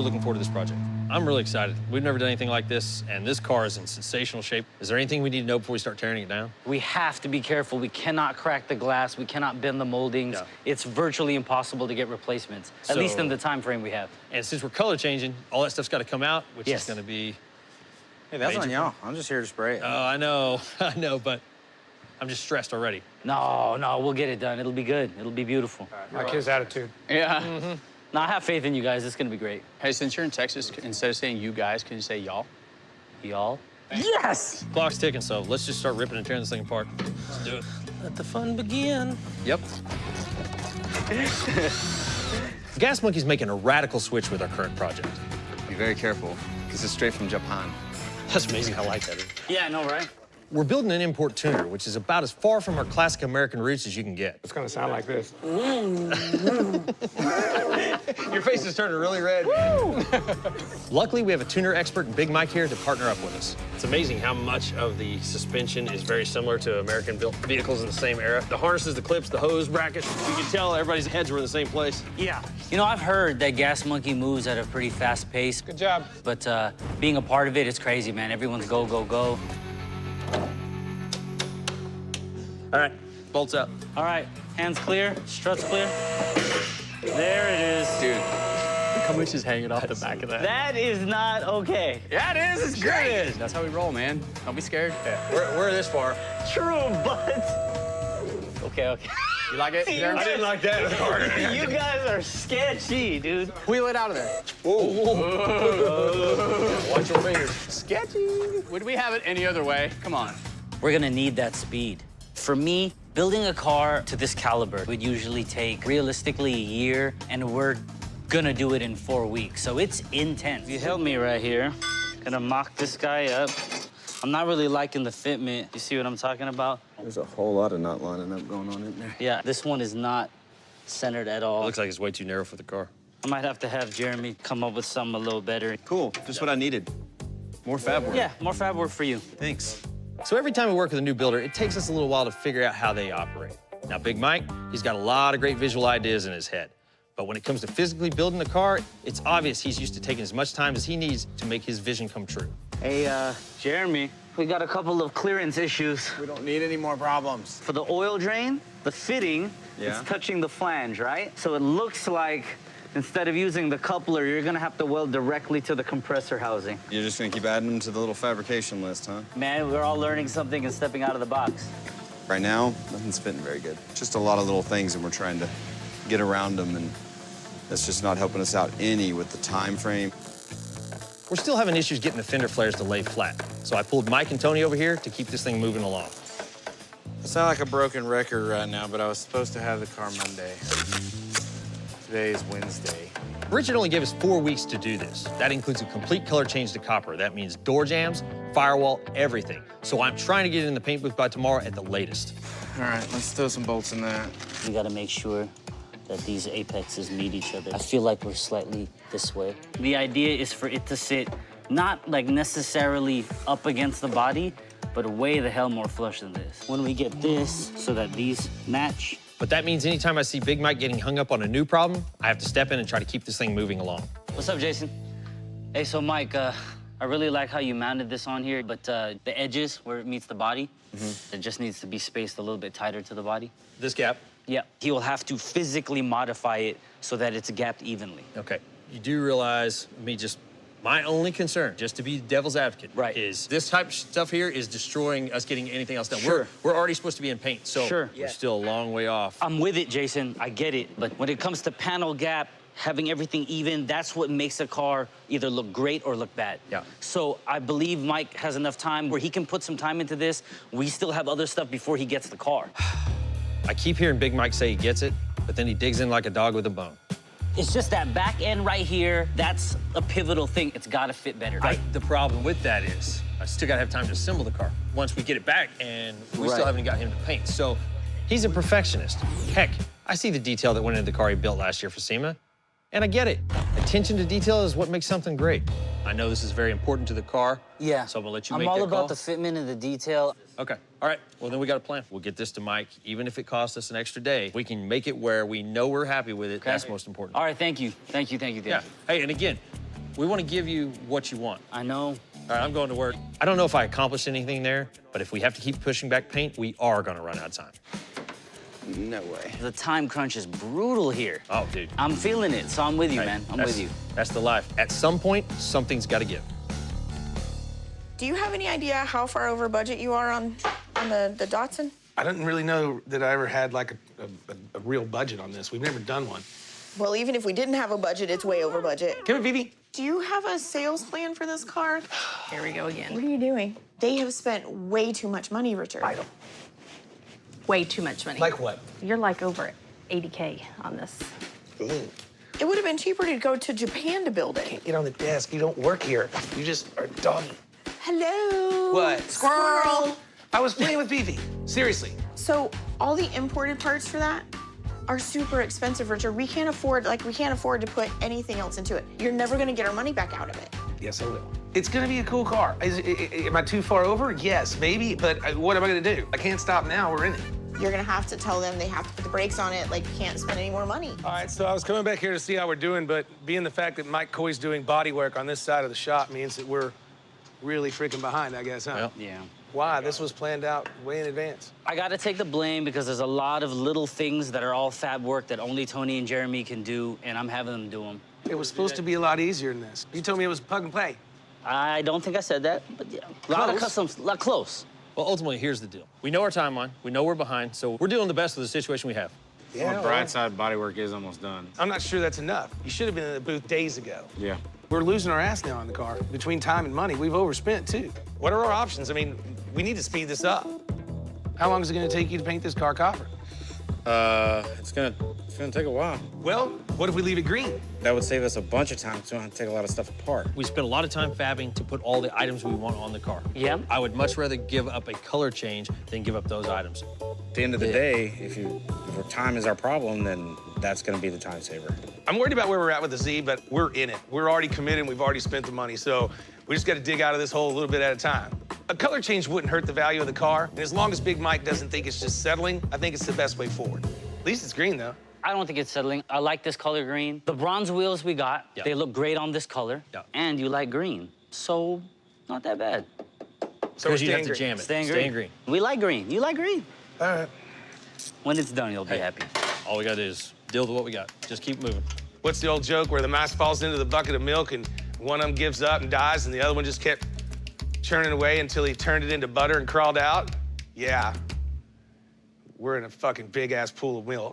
looking forward to this project. I'm really excited. We've never done anything like this, and this car is in sensational shape. Is there anything we need to know before we start tearing it down? We have to be careful. We cannot crack the glass. We cannot bend the moldings. Yeah. It's virtually impossible to get replacements, at least in the time frame we have. And since we're color changing, all that stuff's got to come out, which is going to be... Hey, that's on y'all. I'm just here to spray it. Oh, I know, but I'm just stressed already. No, we'll get it done. It'll be good. It'll be beautiful. Like his attitude. Yeah. Mm-hmm. No, I have faith in you guys. It's gonna be great. Hey, since you're in Texas, instead of saying you guys, can you say y'all? Y'all? Yes! Clock's ticking, so let's just start ripping and tearing this thing apart. Let's do it. Let the fun begin. Yep. Gas Monkey's making a radical switch with our current project. Be very careful, because it's straight from Japan. That's amazing how light that is. Yeah, I know, right? We're building an import tuner, which is about as far from our classic American roots as you can get. It's gonna sound like this. Your face is turning really red. Luckily, we have a tuner expert in Big Mike here to partner up with us. It's amazing how much of the suspension is very similar to American-built vehicles in the same era. The harnesses, the clips, the hose brackets, you can tell everybody's heads were in the same place. Yeah. You know, I've heard that Gas Monkey moves at a pretty fast pace. Good job. But being a part of it, it's crazy, man. Everyone's go, go, go. All right, bolts out. All right, hands clear, struts clear. There it is. Dude, look how much is hanging off the back of that. That is not okay. Yeah, it is. It's great. That's how we roll, man. Don't be scared. Yeah, we're this far. True, but... Okay. You like it? I didn't like that part. You guys are sketchy, dude. Wheel it out of there. Watch your fingers. Sketchy. Would we have it any other way? Come on. We're gonna need that speed. For me, building a car to this caliber would usually take realistically a year, and we're gonna do it in 4 weeks, so it's intense. You help me right here. Gonna mock this guy up. I'm not really liking the fitment. You see what I'm talking about? There's a whole lot of not lining up going on in there. Yeah, this one is not centered at all. It looks like it's way too narrow for the car. I might have to have Jeremy come up with something a little better. Cool, just what I needed. More fab work. Yeah, more fab work for you. Thanks. So every time we work with a new builder, it takes us a little while to figure out how they operate. Now, Big Mike, he's got a lot of great visual ideas in his head. But when it comes to physically building the car, it's obvious he's used to taking as much time as he needs to make his vision come true. Hey, Jeremy, we got a couple of clearance issues. We don't need any more problems. For the oil drain, the fitting is touching the flange, right? So it looks like instead of using the coupler, you're gonna have to weld directly to the compressor housing. You're just gonna keep adding them to the little fabrication list, huh? Man, we're all learning something and stepping out of the box. Right now, nothing's fitting very good. Just a lot of little things, and we're trying to get around them, and that's just not helping us out any with the time frame. We're still having issues getting the fender flares to lay flat. So I pulled Mike and Tony over here to keep this thing moving along. I sound like a broken record right now, but I was supposed to have the car Monday. Today is Wednesday. Richard only gave us 4 weeks to do this. That includes a complete color change to copper. That means door jambs, firewall, everything. So I'm trying to get it in the paint booth by tomorrow at the latest. All right, let's throw some bolts in that. We gotta make sure that these apexes meet each other. I feel like we're slightly this way. The idea is for it to sit not like necessarily up against the body, but way the hell more flush than this. When we get this so that these match. But that means anytime I see Big Mike getting hung up on a new problem, I have to step in and try to keep this thing moving along. What's up, Jason? Hey, so Mike, I really like how you mounted this on here, but the edges where it meets the body, it just needs to be spaced a little bit tighter to the body. This gap? Yeah, he will have to physically modify it so that it's gapped evenly. Okay. You do realize my only concern, just to be devil's advocate, Right. is this type of stuff here is destroying us getting anything else done. Sure. We're already supposed to be in paint, so Sure. we're still a long way off. I'm with it, Jason, I get it. But when it comes to panel gap, having everything even, that's what makes a car either look great or look bad. Yeah. So I believe Mike has enough time where he can put some time into this. We still have other stuff before he gets the car. I keep hearing Big Mike say he gets it, but then he digs in like a dog with a bone. It's just that back end right here, that's a pivotal thing. It's gotta fit better. The problem with that is I still gotta have time to assemble the car once we get it back, and we still haven't got him to paint. So he's a perfectionist. Heck, I see the detail that went into the car he built last year for SEMA, and I get it. Attention to detail is what makes something great. I know this is very important to the car. Yeah. So I'm gonna let you I'm make all that about call. the fitment and the detail. Okay, all right, well then we got a plan. We'll get this to Mike, even if it costs us an extra day. We can make it where we know we're happy with it. Okay. That's most important. All right, thank you. Thank you. Yeah, hey, and again, We want to give you what you want. I know. All right, I'm going to work. I don't know if I accomplished anything there, but if we have to keep pushing back paint, we are going to run out of time. No way. The time crunch is brutal here. Oh, dude. I'm feeling it, so I'm with you, Hey, man. I'm that's- with you. That's the life. At some point, something's got to give. Do you have any idea how far over budget you are on the Datsun? I didn't really know that I ever had like a real budget on this. We've never done one. Well, even if we didn't have a budget, it's way over budget. Come here, Vivi. Do you have a sales plan for this car? Here we go again. What are you doing? They have spent way too much money, Richard. I don't. Way too much money. Like what? You're like over 80K on this. Ooh. It would have been cheaper to go to Japan to build it. Can't get on the desk. You don't work here. You just are doggy. Hello. What? Squirrel. I was playing with Vivi. Seriously. So all the imported parts for that are super expensive, Richard. We can't afford to put anything else into it. You're never gonna get our money back out of it. Yes, I will. It's gonna be a cool car. Am I too far over? Yes, maybe. But what am I gonna do? I can't stop now. We're in it. You're gonna have to tell them they have to put the brakes on it, like you can't spend any more money. All right, so I was coming back here to see how we're doing, but being the fact that Mike Coy's doing body work on this side of the shop means that we're really freaking behind, I guess, huh? Yep. Yeah. Why? This was planned out way in advance. I gotta take the blame because there's a lot of little things that are all fab work that only Tony and Jeremy can do, and I'm having them do them. It was supposed to be a lot easier than this. You told me it was plug and play. I don't think I said that, but yeah. A lot of Close. customs, close. Well, ultimately, here's the deal. We know our timeline. We know we're behind, so we're doing the best with the situation we have. On the bright side, bodywork is almost done. I'm not sure that's enough. You should have been in the booth days ago. Yeah. We're losing our ass now on the car. Between time and money, we've overspent, too. What are our options? I mean, we need to speed this up. How long is it gonna take you to paint this car copper? It's gonna take a while. Well, what if we leave it green? That would save us a bunch of time, so we don't have to take a lot of stuff apart. We spent a lot of time fabbing to put all the items we want on the car. Yeah. I would much rather give up a color change than give up those items. At the end of the day, if our time is our problem, then that's gonna be the time saver. I'm worried about where we're at with the Z, but we're in it. We're already committed and we've already spent the money, so we just gotta dig out of this hole a little bit at a time. A color change wouldn't hurt the value of the car, and as long as Big Mike doesn't think it's just settling, I think it's the best way forward. At least it's green, though. I don't think it's settling. I like this color green. The bronze wheels we got, Yeah. they look great on this color. Yeah. And you like green. So, not that bad. So we're Because you have staying to green. jam it. Staying green. We like green. You like green. All right. When it's done, you'll be happy. All we gotta do is deal with what we got. Just keep moving. What's the old joke where the mouse falls into the bucket of milk and one of them gives up and dies and the other one just kept churning away until he turned it into butter and crawled out? Yeah. We're in a fucking big-ass pool of milk.